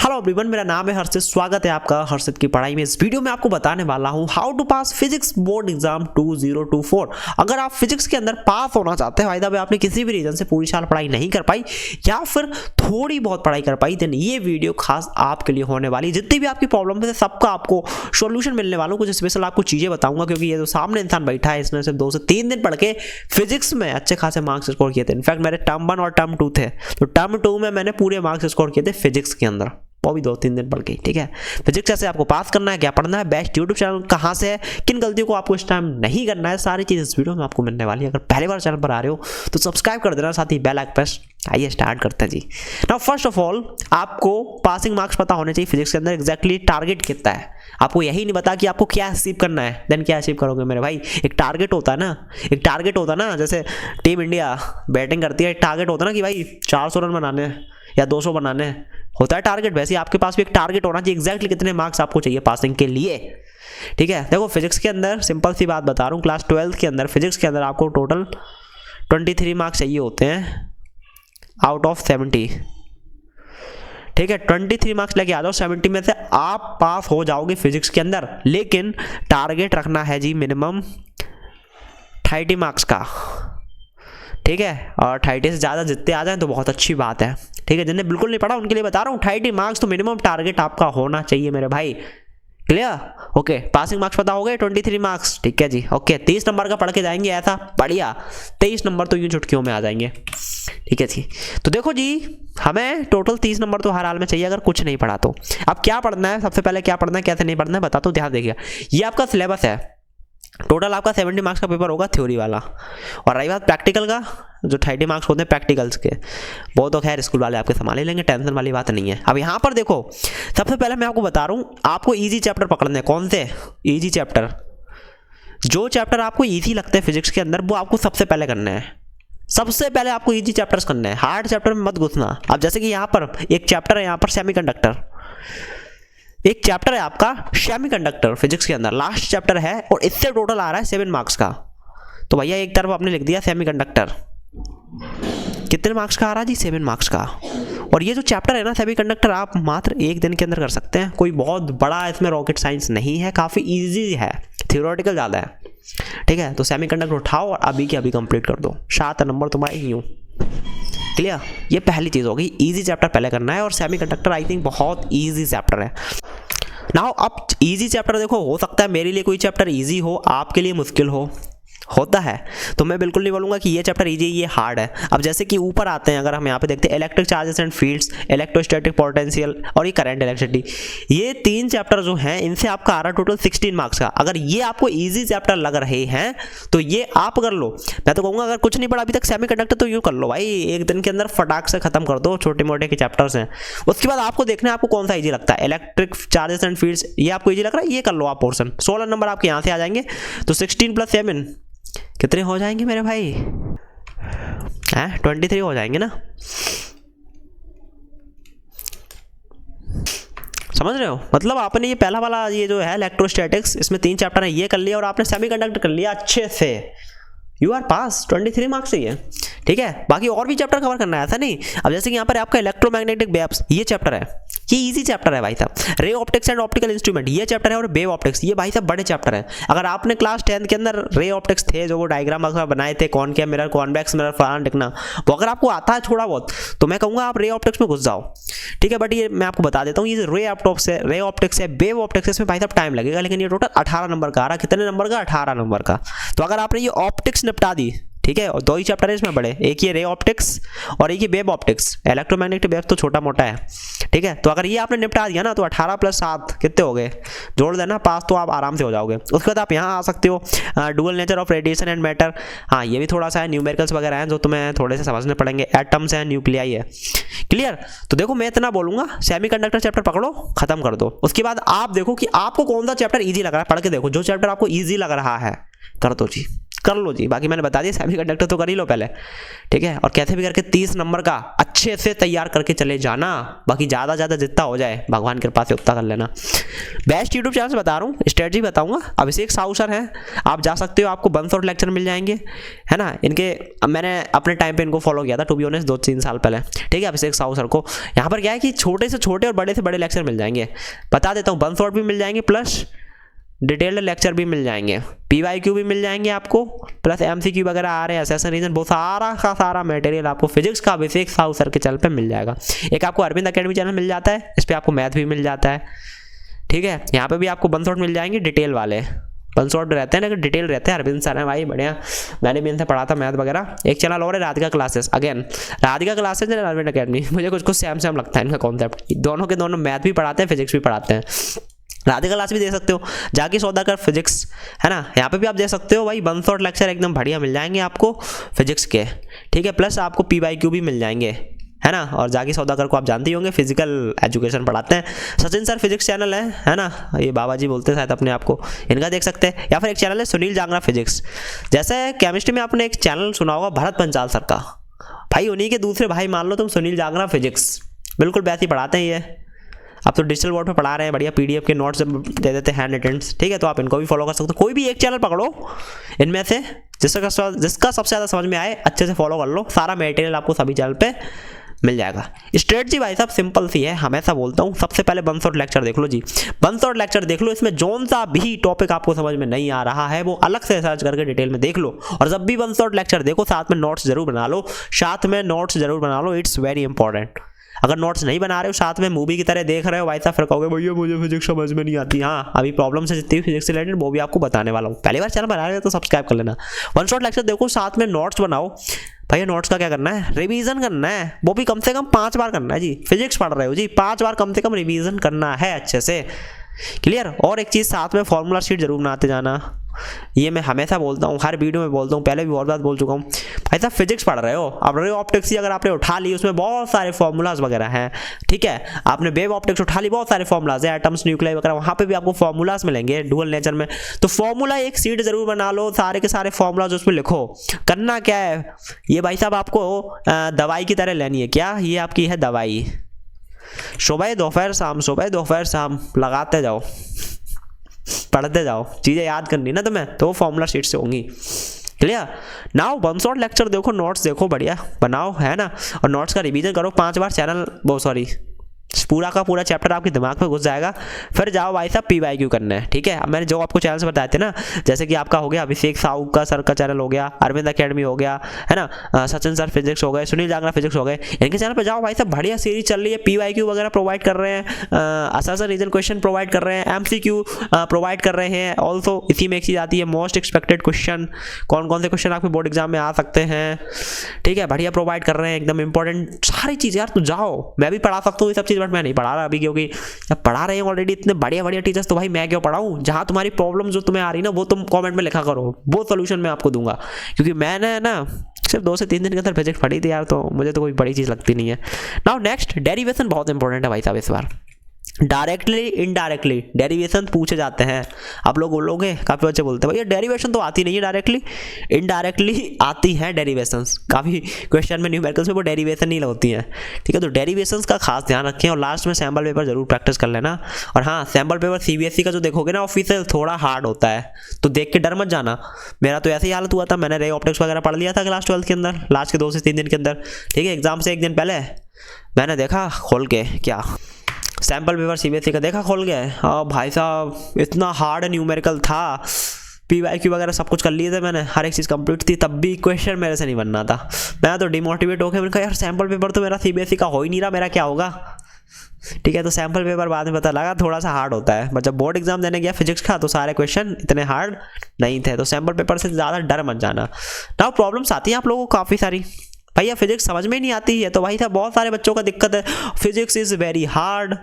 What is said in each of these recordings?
Hello everyone, मेरा नाम है हर्षित। स्वागत है आपका हर्षित की पढ़ाई में। इस वीडियो में आपको बताने वाला हूं how to pass physics board exam 2024। अगर आप फिजिक्स के अंदर पास होना चाहते हैं, वायदा आपने किसी भी रीजन से पूरी साल पढ़ाई नहीं कर पाई या फिर थोड़ी बहुत पढ़ाई कर पाई, देन ये वीडियो खास आपके लिए होने वाली। जितनी भी आपकी प्रॉब्लम है सबका आपको सोल्यूशन मिलने वाला। कुछ स्पेशल आपको चीजें बताऊंगा, क्योंकि ये जो सामने इंसान बैठा है इसने सिर्फ 2 से 3 दिन पढ़ के फिजिक्स में अच्छे खासे मार्क्स स्कोर किए थे। इनफैक्ट मेरे टर्म 1 और टर्म 2 थे, तो टर्म 2 में मैंने पूरे मार्क्स स्कोर किए थे फिजिक्स के अंदर, वो भी 2-3 दिन पढ़ के। ठीक है, फिजिक्स कैसे आपको पास करना है, क्या पढ़ना है, बेस्ट यूट्यूब चैनल कहाँ से है, किन गलतियों को आपको इस टाइम नहीं करना है, सारी चीज़ इस वीडियो में आपको मिलने वाली है। अगर पहली बार चैनल पर आ रहे हो तो सब्सक्राइब कर देना, साथ ही बेल आइकन प्रेस। आइए स्टार्ट करते हैं जी। नाउ फर्स्ट ऑफ ऑल आपको पासिंग मार्क्स पता होने चाहिए फिजिक्स के अंदर। एग्जैक्टली टारगेट कितना है, आपको यही नहीं पता कि आपको क्या अचीव करना है, देन क्या अचीव करोगे मेरे भाई। एक टारगेट होता है ना, एक टारगेट होता है ना, जैसे टीम इंडिया बैटिंग करती है, एक टारगेट होता है ना कि भाई 400 रन बनाने या 200 बनाने, होता है टारगेट। वैसे आपके पास भी एक टारगेट होना चाहिए, एग्जैक्टली कितने मार्क्स आपको चाहिए पासिंग के लिए। ठीक है, देखो फिजिक्स के अंदर सिंपल सी बात बता रहा हूँ, क्लास 12th के अंदर फिजिक्स के अंदर आपको टोटल 23 मार्क्स चाहिए होते हैं आउट ऑफ 70। ठीक है, 23 मार्क्स लेके आ जाओ, 70 में से आप पास हो जाओगे फिजिक्स के अंदर। लेकिन टारगेट रखना है जी मिनिमम 30 मार्क्स का। ठीक है, और 30 से ज़्यादा जितने आ जाए तो बहुत अच्छी बात है। ठीक है, जिन्हें बिल्कुल नहीं पढ़ा उनके लिए बता रहा हूँ, 30 मार्क्स तो मिनिमम टारगेट आपका होना चाहिए मेरे भाई। क्लियर? ओके, पासिंग मार्क्स पता हो गए 23 मार्क्स। ठीक है जी, ओके 30 नंबर का पढ़ के जाएंगे ऐसा बढ़िया, 23 नंबर तो यूं चुटकियों में आ जाएंगे। ठीक है जी, तो देखो जी हमें टोटल 30 नंबर तो हर हाल में चाहिए अगर कुछ नहीं पढ़ा तो। अब क्या पढ़ना है, सबसे पहले क्या पढ़ना है, कैसे नहीं पढ़ना है बताता हूँ, ध्यान देखिएगा। ये आपका सिलेबस है, टोटल आपका 70 मार्क्स का पेपर होगा थ्योरी वाला, और रही बात प्रैक्टिकल का, जो 30 मार्क्स होते हैं प्रैक्टिकल्स के, वो तो खैर स्कूल वाले आपके संभाल लेंगे, टेंशन वाली बात नहीं है। अब यहाँ पर देखो, सबसे पहले मैं आपको बता रहा हूँ, आपको इजी चैप्टर पकड़ने हैं। कौन से इजी चैप्टर? जो चैप्टर आपको इजी लगते हैं फिजिक्स के अंदर वो आपको सबसे पहले करना है। सबसे पहले आपको इजी चैप्टर्स करना है, हार्ड चैप्टर में मत घुसना। अब जैसे कि यहाँ पर एक चैप्टर है, यहाँ पर सेमीकंडक्टर, एक चैप्टर है आपका सेमीकंडक्टर फिजिक्स के अंदर, लास्ट चैप्टर है, और इससे टोटल आ रहा है 7 मार्क्स का। तो भैया एक तरफ आपने लिख दिया सेमीकंडक्टर, कितने मार्क्स का आ रहा है जी? 7 मार्क्स का। और ये जो चैप्टर है ना सेमीकंडक्टर, आप मात्र 1 दिन के अंदर कर सकते हैं, कोई बहुत बड़ा इसमें रॉकेट साइंस नहीं है, काफ़ी ईजी है, थियोरेटिकल ज़्यादा है। ठीक है, तो सेमीकंडक्टर उठाओ और अभी के अभी कंप्लीट कर दो, 7 नंबर तुम्हारे यूँ। क्लियर? ये पहली चीज़ होगी, इजी चैप्टर पहले करना है, और सेमीकंडक्टर आई थिंक बहुत इजी चैप्टर है। नाउ अब इजी चैप्टर देखो, हो सकता है मेरे लिए कोई चैप्टर इजी हो, आपके लिए मुश्किल होता है, तो मैं बिल्कुल नहीं बोलूँगा कि ये चैप्टर इजी ये हार्ड है। अब जैसे कि ऊपर आते हैं, अगर हम यहाँ पे देखते हैं electric charges and fields, electrostatic potential और ये करंट इलेक्ट्रिसिटी, ये 3 चैप्टर जो हैं इनसे आपका आ रहा है टोटल 16 मार्क्स का। अगर ये आपको इजी चैप्टर लग रहे हैं तो ये आप कर लो। मैं तो कहूँगा अगर कुछ नहीं पढ़ा अभी तक सेमीकंडक्टर तो यूँ कर लो भाई, 1 दिन के अंदर फटाक से खत्म कर दो, छोटे मोटे के चैप्टर्स हैं। उसके बाद आपको देखना है आपको कौन सा ईजी लगता है। इलेक्ट्रिक चार्जेस एंड फील्ड्स ये आपको ईजी लग रहा है, ये कर लो आप पोर्सन। 16 नंबर आपके यहाँ से आ जाएंगे, तो 16 + 7 कितने हो जाएंगे मेरे भाई? 23 हो जाएंगे ना, समझ रहे हो? मतलब आपने ये पहला वाला ये जो है इलेक्ट्रोस्टैटिक्स, इसमें 3 चैप्टर है, ये कर लिया और आपने सेमीकंडक्टर कर लिया अच्छे से, यू आर पास, 23 मार्क्स चाहिए। ठीक है, बाकी और भी चैप्टर कवर करना है, ऐसा नहीं। अब जैसे कि यहाँ पर आपका इलेक्ट्रोमैग्नेटिक वेव्स, ये चैप्टर है, ये इजी चैप्टर है भाई साहब। Ray optics and optical instrument, ये चैप्टर है, और वेव ऑप्टिक्स, ये भाई साहब बड़े चैप्टर है। अगर आपने क्लास 10 के अंदर रे ऑप्टिक्स थे, जो वो डायग्राम बनाए थे, कॉनकेव मिरर, कॉन्वेक्स मिरर, फलाना टिकना, वो अगर आपको आता है थोड़ा बहुत तो मैं कहूँगा आप रे ऑप्टिक्स में घुस जाओ। ठीक है, बट ये मैं आपको बता देता हूँ, ये रे ऑप्टिक्स है, वेव ऑप्टिक्स है, इसमें भाई साहब टाइम लगेगा, लेकिन ये टोटल 18 नंबर का आ रहा है। कितने नंबर का? 18 नंबर का। तो अगर आपने ये ऑप्टिक्स निपटा दी, ठीक है, और 2 ही चैप्टर है इसमें बड़े, एक ये रे ऑप्टिक्स और एक ये वेव ऑप्टिक्स। इलेक्ट्रोमैग्नेटिक वेव तो छोटा मोटा है। ठीक है, तो अगर ये आपने निपटा दिया ना तो 18 + 7 कितने हो गए, जोड़ देना, पास तो आप आराम से हो जाओगे। उसके बाद आप यहाँ आ सकते हो, dual nature of radiation and matter, हाँ ये भी थोड़ा सा है, न्यूमेरिकल्स वगैरह हैं जो तुम्हें थोड़े से समझने पड़ेंगे, एटम्स हैं, न्यूक्लियाई है। क्लियर? तो देखो मैं इतना बोलूँगा, सेमीकंडक्टर चैप्टर पकड़ो, खत्म कर दो। उसके बाद आप देखो कि आपको कौन सा चैप्टर ईजी लग रहा है, पढ़ के देखो, जो चैप्टर आपको ईजी लग रहा है कर दो जी, कर लो जी। बाकी मैंने बता दिया सेमीकंडक्टर तो कर ही लो पहले, ठीक है। और कैसे भी करके 30 नंबर का अच्छे से तैयार करके चले जाना। बाकी ज़्यादा जितना हो जाए भगवान के पास से उतना कर लेना। बेस्ट यूट्यूब चैनल से बता रहा हूँ, स्ट्रेटजी बताऊंगा। अभिषेक साहू सर हैं, आप जा सकते हो, आपको 1 शॉट लेक्चर मिल जाएंगे, है ना। इनके मैंने अपने टाइम पे इनको फॉलो किया था टू बी ऑनेस्ट 2-3 साल पहले, ठीक है। अभिषेक साहू सर को यहाँ पर क्या है कि छोटे से छोटे और बड़े से बड़े लेक्चर मिल जाएंगे। बता देता हूँ 1 शॉट भी मिल जाएंगे प्लस डिटेल्ड लेक्चर भी मिल जाएंगे, PYQ भी मिल जाएंगे आपको, प्लस MCQ वगैरह आ रहे हैं, असेसन रीजन, बहुत सारा का सारा मटेरियल आपको फिजिक्स का अभिषेक साहू सर के चैनल पे मिल जाएगा। एक आपको अरविंद अकेडमी चैनल मिल जाता है, इस पर आपको मैथ भी मिल जाता है, ठीक है। यहाँ पे भी आपको 1 शॉट मिल जाएंगे डिटेल वाले, 1 शॉट रहते हैं लेकिन डिटेल रहते हैं। अरविंद सर है भाई बढ़िया, मैंने भी इनसे पढ़ा था मैथ वगैरह। एक चैनल और है Radhika classes, again Radhika classes है अरविंद अकेडमी, मुझे कुछ सेम लगता है इनका कॉन्सेप्ट। दोनों के दोनों मैथ भी पढ़ाते हैं, फिजिक्स भी पढ़ाते हैं। राधिका क्लास भी दे सकते हो, जाकी सौदागर फिजिक्स, है ना। यहाँ पे भी आप दे सकते हो भाई, 1 शॉट लेक्चर एकदम बढ़िया मिल जाएंगे आपको फिजिक्स के, ठीक है। प्लस आपको PYQ भी मिल जाएंगे, है ना। और जाकी सौदागर को आप जानते ही होंगे, फिजिकल एजुकेशन पढ़ाते हैं। सचिन सर फिजिक्स चैनल है ना, ये बाबा जी बोलते हैं शायद अपने आप को, इनका देख सकते हैं। या फिर एक चैनल है सुनील जांगरा फिजिक्स। जैसे केमिस्ट्री में आपने एक चैनल सुना होगा भरत पंचाल सर का, भाई उन्हीं के दूसरे भाई मान लो तुम, सुनील जांगरा फिजिक्स, बिल्कुल वैसे ही पढ़ाते हैं ये। अब तो डिजिटल बोर्ड पे पढ़ा रहे हैं, बढ़िया PDF के नोट्स दे देते हैं, हैंड रिटन्स, ठीक है। तो आप इनको भी फॉलो कर सकते हो। कोई भी एक चैनल पकड़ो इनमें से जिसका सबसे ज़्यादा समझ में आए, अच्छे से फॉलो कर लो, सारा मटेरियल आपको सभी चैनल पे मिल जाएगा। स्ट्रेटजी भाई साहब सिंपल सी है, हमेशा बोलता हूँ। सबसे पहले 1 शॉट लेक्चर देख लो जी, 1 शॉट लेक्चर देख लो, इसमें जौन सा भी टॉपिक आपको समझ में नहीं आ रहा है वो अलग से सर्च करके डिटेल में देख लो। और जब भी 1 शॉट लेक्चर देखो साथ में नोट्स जरूर बना लो, इट्स वेरी इंपॉर्टेंट। अगर नोट्स नहीं बना रहे हो, साथ में मूवी की तरह देख रहे हो भाई साहब, फिर कहोगे भैया मुझे फिजिक्स समझ में नहीं आती। हाँ, अभी प्रॉब्लम से जितनी भी फिजिक्स से रिलेटेड वो भी आपको बताने वाला हूँ। पहली बार चैनल बना रहे हो तो सब्सक्राइब कर लेना। 1 शॉट लेक्चर देखो, साथ में नोट्स बनाओ। भैया नोट्स का क्या करना है, रिवीजन करना है, वो भी कम से कम 5 बार करना है जी। फिजिक्स पढ़ रहे हो जी, 5 बार कम से कम रिवीजन करना है अच्छे से, क्लियर। और एक चीज़ साथ में फॉर्मूला शीट जरूर बनाते जाना, ये मैं हमेशा बोलता हूँ, हर वीडियो में बोलता हूँ, पहले भी बहुत बार बोल चुका हूँ। भाई साहब फिजिक्स पढ़ रहे हो, अब रे ऑप्टिक्स ही अगर आपने उठा ली, उसमें बहुत सारे फॉर्मूलाज वगैरह हैं, ठीक है। आपने वेव ऑप्टिक्स उठा ली, बहुत सारे फॉर्मूलाज है, एटम्स, न्यूक्लियाई वगैरह, वहाँ पे भी आपको फॉर्मूलाज मिलेंगे डुअल नेचर में। तो फॉर्मूला एक सीट जरूर बना लो, सारे के सारे फॉर्मूलाज उसमें लिखो। करना क्या है, ये भाई साहब आपको दवाई की तरह लेनी है। क्या ये आपकी है दवाई, सुबह दोपहर शाम, सुबह दोपहर शाम लगाते जाओ, पढ़ते जाओ, चीज़ें याद करनी ना तुम्हें, तो फॉर्मूला शीट से होंगी, क्लियर। नाउ 1 शॉट लेक्चर देखो, नोट्स देखो, बढ़िया बनाओ, है ना। और नोट्स का रिवीजन करो 5 बार, चैनल पूरा का पूरा चैप्टर आपके दिमाग में घुस जाएगा। फिर जाओ भाई साहब PYQ करना है, ठीक है। अब मैंने जो आपको चैनल से बताए थे ना, जैसे कि आपका हो गया अभिषेक साहू का सर का चैनल हो गया, अरविंद अकेडमी हो गया, है ना, सचिन सर फिजिक्स हो गए, सुनील जांगरा फिजिक्स हो गए, इनके चैनल पर जाओ भाई साहब, बढ़िया सीरीज चल रही है। PYQ वगैरह प्रोवाइड कर रहे हैं, असेसन रीजन क्वेश्चन प्रोवाइड कर रहे हैं, MCQ प्रोवाइड कर रहे हैं। ऑल्सो इसी में एक चीज़ आती है, मोस्ट एक्सपेक्टेड क्वेश्चन, कौन कौन से क्वेश्चन आपके बोर्ड एग्जाम में आ सकते हैं, ठीक है, बढ़िया प्रोवाइड कर रहे हैं, एकदम इंपॉर्टेंट सारी चीज़। यार तो जाओ, मैं भी पढ़ा सकता हूँ ये सब चीज़, बट मैं नहीं पढ़ा रहा अभी, क्योंकि जब पढ़ा रहे हैं ऑलरेडी इतने बढ़िया टीचर्स, तो भाई मैं क्यों पढ़ाऊं। जहां तुम्हारी प्रॉब्लम जो तुम्हें आ रही ना, वो तुम कमेंट में लिखा करो, वो सोल्यूशन मैं आपको दूंगा। क्योंकि मैंने ना सिर्फ 2 से 3 दिन के अंदर फिजिक्स पढ़ी थी यार, तो मुझे तो कोई बड़ी चीज़ लगती नहीं है। नाउ नेक्स्ट, डेरिवेशन बहुत इंपॉर्टेंट है भाई साहब। इस बार डायरेक्टली इनडायरेक्टली डेरिवेशन पूछे जाते हैं। आप लोग बोलोगे, काफ़ी बच्चे बोलते हैं भैया डेरिवेशन तो आती नहीं है, डायरेक्टली इनडायरेक्टली आती है डेरिवेशंस। काफ़ी क्वेश्चन में न्यूमेरिकल्स में वो डेरिवेशन नहीं होती हैं, ठीक है। तो डेरिवेशंस का खास ध्यान रखें, और लास्ट में सैम्पल पेपर जरूर प्रैक्टिस कर लेना। और हाँ, सैम्पल पेपर CBSE का जो देखोगे ना ऑफिशियल, थोड़ा हार्ड होता है, तो देख के डर मत जाना। मेरा तो ऐसे ही हालत हुआ था, मैंने रे ऑप्टिक्स वगैरह पढ़ लिया था क्लास 12 के अंदर, लास्ट के 2 से 3 दिन के अंदर, ठीक है। एग्जाम से 1 दिन पहले मैंने देखा खोल के, क्या सैम्पल पेपर CBSE का देखा खोल गए, भाई साहब इतना हार्ड न्यूमेरिकल था। PYQ वगैरह सब कुछ कर लिए थे मैंने, हर एक चीज़ कंप्लीट थी, तब भी क्वेश्चन मेरे से नहीं बनना था। मैं तो डिमोटिवेट हो गया, मैंने कहा यार सैम्पल पेपर तो मेरा CBSE का हो ही नहीं रहा, मेरा क्या होगा, ठीक है। तो सैम्पल पेपर बाद में पता लगा थोड़ा सा हार्ड होता है, बट जब बोर्ड एग्जाम देने गया फिजिक्स का, तो सारे क्वेश्चन इतने हार्ड नहीं थे। तो सैम्पल पेपर से ज़्यादा डर मत जाना। नाउ प्रॉब्लम्स आती हैं आप लोगों को काफ़ी सारी, भैया फिजिक्स समझ में नहीं आती है, तो भाई साहब बहुत सारे बच्चों का दिक्कत है, फिजिक्स इज़ वेरी हार्ड।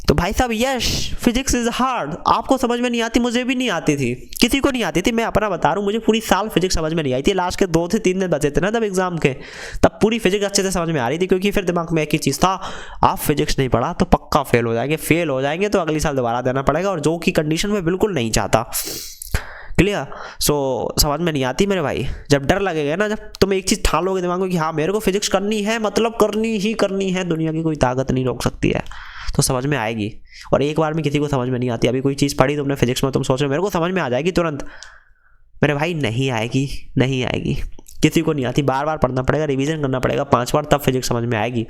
तो भाई साहब यस, फिजिक्स इज हार्ड, आपको समझ में नहीं आती, मुझे भी नहीं आती थी, किसी को नहीं आती थी। मैं अपना बता रहा हूँ, मुझे पूरी साल फिजिक्स समझ में नहीं आई थी। लास्ट के 2 से 3 दिन बचे थे ना तब एग्जाम के, तब पूरी फिजिक्स अच्छे से समझ में आ रही थी, क्योंकि फिर दिमाग में एक ही चीज़ था, आप फिजिक्स नहीं पढ़ा तो पक्का फेल हो जाएंगे, फेल हो जाएंगे तो अगली साल दोबारा देना पड़ेगा, और जो कि कंडीशन में बिल्कुल नहीं चाहता। क्लियर। सो समझ में नहीं आती मेरे भाई। जब डर लगेगा ना, जब तुम एक चीज़ ठान लोगे दिमाग में कि हाँ मेरे को फिजिक्स करनी है, मतलब करनी ही करनी है, दुनिया की कोई ताकत नहीं रोक सकती है, तो समझ में आएगी। और एक बार में किसी को समझ में नहीं आती। अभी कोई चीज़ पढ़ी तुमने फिजिक्स में, तुम सोच रहे हो मेरे को समझ में आ जाएगी तुरंत, मेरे भाई नहीं आएगी, नहीं आएगी, किसी को नहीं आती। बार बार पढ़ना पड़ेगा, रिवीजन करना पड़ेगा 5 बार, तब फिजिक्स समझ में आएगी।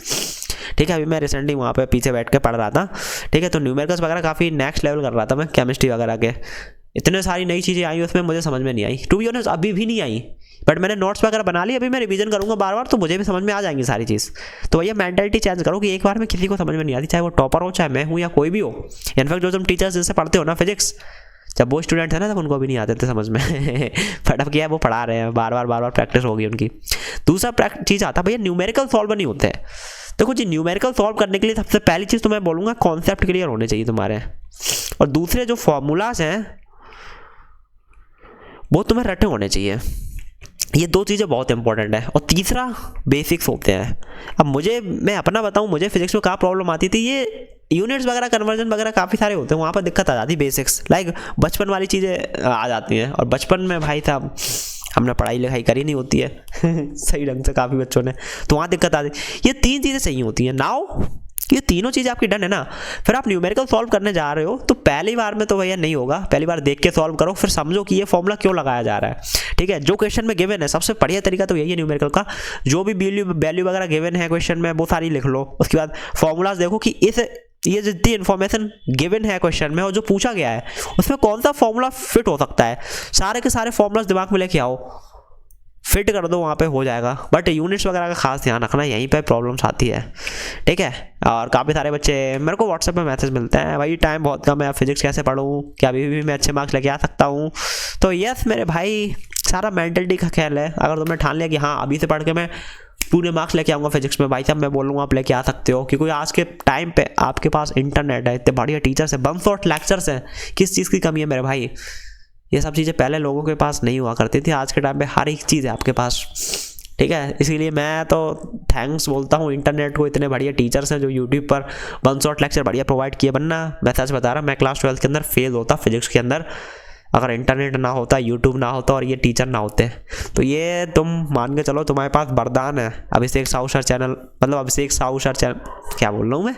ठीक है। अभी मैं रिसेंटली वहाँ पे पीछे बैठ के पढ़ रहा था, ठीक है, तो न्यूमेरिकल्स वगैरह काफ़ी नेक्स्ट लेवल कर रहा था मैं, केमिस्ट्री वगैरह के। इतने सारी नई चीज़ें आई उसमें, मुझे समझ में नहीं आई, टू बी ऑनेस्ट अभी भी नहीं आई, बट मैंने नोट्स वगैरह बना ली। अभी मैं रिवीजन करूंगा बार बार, तो मुझे भी समझ में आ जाएंगी सारी चीज़। तो भैया मेंटालिटी चेंज करो कि एक बार में किसी को समझ में नहीं आती, चाहे वो टॉपर हो, चाहे मैं हूँ, या कोई भी हो। इनफैक्ट जो तुम टीचर्स जिनसे पढ़ते हो ना फिजिक्स, जब वो स्टूडेंट है ना, तब उनको भी नहीं आते थे समझ में बट अब क्या है, वो पढ़ा रहे हैं, बार बार प्रैक्टिस होगी उनकी। दूसरा चीज़ आता है भैया, न्यूमेरिकल सॉल्व नहीं होते हैं। देखो जी, न्यूमेरिकल सॉल्व करने के लिए सबसे पहली चीज़ तो मैं बोलूँगा कॉन्सेप्ट क्लियर होने चाहिए तुम्हारे, और दूसरे जो फॉर्मूलाज हैं वो तुम्हें रटे होने चाहिए। ये 2 चीज़ें बहुत इंपॉर्टेंट है। और तीसरा बेसिक्स होते हैं। अब मैं अपना बताऊं, मुझे फिजिक्स में क्या प्रॉब्लम आती थी, ये यूनिट्स वगैरह कन्वर्जन वगैरह काफ़ी सारे होते हैं, वहाँ पर दिक्कत आ जाती। बेसिक्स लाइक बचपन वाली चीज़ें आ जाती हैं, और बचपन में भाई साहब हमने पढ़ाई लिखाई करी नहीं होती है सही ढंग से काफ़ी बच्चों ने, तो वहाँ दिक्कत आती है। ये 3 चीज़ें सही होती हैं नाउ, ये तीनों चीज़ आपकी डन है ना, फिर आप न्यूमेरिकल सॉल्व करने जा रहे हो, तो पहली बार में तो भैया नहीं होगा। पहली बार देख के सॉल्व करो, फिर समझो कि ये फॉर्मूला क्यों लगाया जा रहा है। ठीक है, जो क्वेश्चन में गिवन है, सबसे बढ़िया तरीका तो यही है न्यूमेरिकल का, जो भी वैल्यू वगैरह गिवन है क्वेश्चन में वो सारी लिख लो। उसके बाद फॉर्मूलाज देखो कि ये जितनी इन्फॉर्मेशन गिवन है क्वेश्चन में और जो पूछा गया है उसमें कौन सा फॉर्मूला फिट हो सकता है, सारे के सारे फॉर्मूलाज दिमाग में लेके आओ, फिट कर दो, वहाँ पे हो जाएगा। बट यूनिट्स वगैरह का खास ध्यान रखना, यहीं पे प्रॉब्लम्स आती है। ठीक है। और काफ़ी सारे बच्चे मेरे को व्हाट्सएप में मैसेज मिलते हैं, भाई टाइम बहुत कम है, फिजिक्स कैसे पढ़ूँ, क्या अभी भी मैं अच्छे मार्क्स लेके आ सकता हूँ। तो यस मेरे भाई, सारा मेंटलिटी का ख्याल है। अगर तुमने ठान लिया कि हाँ अभी से पढ़ के मैं पूरे मार्क्स लेके आऊँगा फिजिक्स में, भाई साहब मैं बोलूँगा आप लेके आ सकते हो, क्योंकि आज के टाइम पे आपके पास इंटरनेट है, इतने बढ़िया टीचर्स हैं, बंसॉट लेक्चर्स हैं, किस चीज़ की कमी है मेरे भाई। ये सब चीज़ें पहले लोगों के पास नहीं हुआ करती थी, आज के टाइम पे हर एक चीज़ है आपके पास। ठीक है, इसीलिए मैं तो थैंक्स बोलता हूँ इंटरनेट को, इतने बढ़िया टीचर्स हैं जो यूट्यूब पर 1 शॉट लेक्चर बढ़िया प्रोवाइड किए। वरना मैं सच बता रहा, मैं क्लास 12 के अंदर फेल होता फिजिक्स के अंदर, अगर इंटरनेट ना होता, यूट्यूब ना होता और ये टीचर ना होते। तो ये तुम मान के चलो तुम्हारे पास वरदान है। अभिषेक साहू सर चैनल, मतलब अभिषेक साहू सर चैनल, क्या बोल रहा हूँ मैं,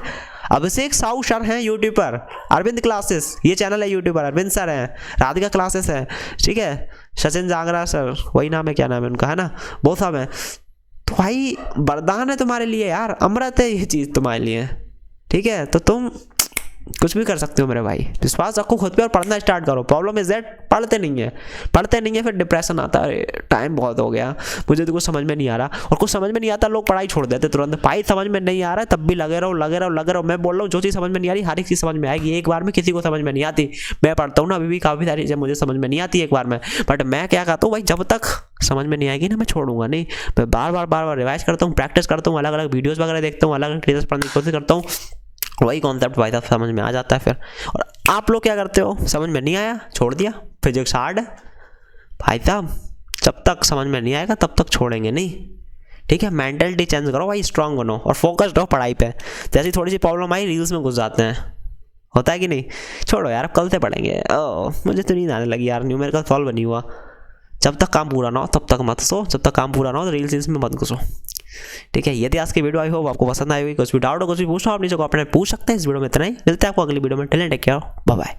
अभिषेक साहू सर हैं यूट्यूब पर, अरविंद क्लासेस ये चैनल है यूट्यूब पर, अरविंद सर हैं, राधिका क्लासेस है, ठीक है, सचिन जागरा सर, वही नाम है, क्या नाम है उनका, है ना, वो सब है। तो भाई वरदान है तुम्हारे लिए यार, अमृत है ये चीज़ तुम्हारे लिए। ठीक है, तो तुम कुछ भी कर सकते हो मेरे भाई, विश्वास रखो खुद पे और पढ़ना स्टार्ट करो। प्रॉब्लम इज दैट पढ़ते नहीं है, फिर डिप्रेशन आता है, टाइम बहुत हो गया, मुझे तो कुछ समझ में नहीं आ रहा। और कुछ समझ में नहीं आता लोग पढ़ाई छोड़ देते तुरंत। भाई समझ में नहीं आ रहा है तब भी लगे रहो। मैं बोल रहा हूँ जो चीज़ समझ में नहीं आ रही, हर एक चीज़ समझ में आएगी। एक बार में किसी को समझ में नहीं आती। मैं पढ़ता हूँ ना, अभी भी काफ़ी सारी चीज़ें मुझे समझ में नहीं आती एक बार में, बट मैं क्या कहता हूँ भाई, जब तक समझ में नहीं आएगी ना मैं छोड़ूंगा नहीं। मैं बार बार रिवाइज करता हूँ, प्रैक्टिस करता हूँ, अलग अलग वीडियोज़ वगैरह देखता हूँ, अलग अलग टीचर्स पढ़ने की कोशिश करता हूँ, वही कॉन्सेप्ट भाई साहब समझ में आ जाता है फिर। और आप लोग क्या करते हो, समझ में नहीं आया छोड़ दिया, फिजिक्स हार्ड है भाई साहब, जब तक समझ में नहीं आएगा तब तक छोड़ेंगे नहीं। ठीक है, मेंटलिटी चेंज करो भाई, स्ट्रांग बनो और फोकस्ड रहो पढ़ाई पे। जैसी थोड़ी सी प्रॉब्लम आई रील्स में घुस जाते हैं, होता है कि नहीं। छोड़ो यार, अब कल से पढ़ेंगे। मुझे तो नींद आने लगी यार, न्यूमेरिकल सॉल्व नहीं हुआ। जब तक काम पूरा ना हो तब तक मत सो, जब तक काम पूरा ना हो तो रील्स में मत घुसो। ठीक है, यदि आज की वीडियो आई हो आपको पसंद आई होगी, कुछ भी डाउट हो कुछ भी पूछो आप नीचे को अपने पूछ सकते हैं। इस वीडियो में इतना ही, मिलते हैं आपको अगली वीडियो में। Take care, bye bye.